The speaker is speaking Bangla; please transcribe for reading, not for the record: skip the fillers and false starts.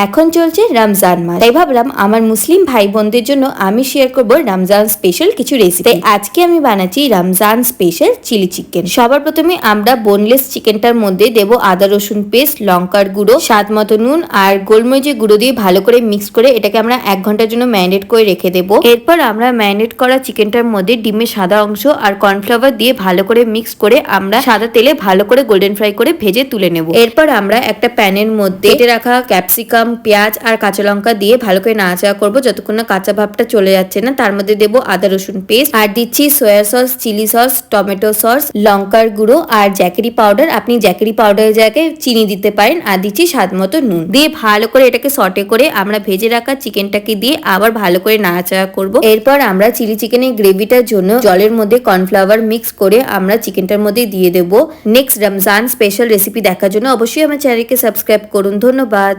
এখন চলছে রমজান মাস, তাই ভাবলাম আমার মুসলিম ভাই বোনদের জন্য আমি শেয়ার করব রমজান স্পেশাল কিছু রেসিপি। তাই আজকে আমি বানাচ্ছি রমজান স্পেশাল চিলি চিকেন। সবার প্রথমে আমরা বোনলেস চিকেনটার মধ্যে দেব আদা রসুন পেস্ট, লঙ্কার গুঁড়ো, স্বাদ মতো নুন আর গোলমরিচের গুঁড়ো দিয়ে ভালো করে মিক্স করে এটাকে আমরা 1 ঘন্টার জন্য ম্যারিনেট করে রেখে দেব। এরপর আমরা ম্যারিনেট করা চিকেনটার মধ্যে ডিমের সাদা অংশ আর কর্নফ্লাওয়ার দিয়ে ভালো করে মিক্স করে আমরা সাদা তেলে ভালো করে গোল্ডেন ফ্রাই করে ভেজে তুলে নেব। এরপর আমরা একটা প্যানের মধ্যে কেটে রাখা ক্যাপসিকাম, পেঁয়াজ আর কাঁচা লঙ্কা দিয়ে ভালো করে নাড়াচাড়া করবো যতক্ষণ না কাঁচা ভাবটা চলে যাচ্ছে না। তার মধ্যে দেবো আদা রসুন পেস্ট, আর দিচ্ছি soya sauce, chilli sauce, tomato sauce, লঙ্কার গুঁড়ো আর জ্যাকেরি পাউডার। আপনি জ্যাকেরি পাউডারের জায়গায় চিনি দিতে পারেন। আর দিচ্ছি স্বাদ মতো নুন দিয়ে ভালো করে এটাকে সটে করে আমরা ভেজে রাখা চিকেনটাকে দিয়ে আবার ভালো করে নাড়াচাড়া করবো। এরপর আমরা চিলি চিকেনের গ্রেভিটার জন্য জলের মধ্যে কর্নফ্লাওয়ার মিক্স করে আমরা চিকেনটার মধ্যে দিয়ে দেবো। নেক্সট রমজান স্পেশাল রেসিপি দেখার জন্য অবশ্যই আমার চ্যানেলকে সাবস্ক্রাইব করুন। ধন্যবাদ।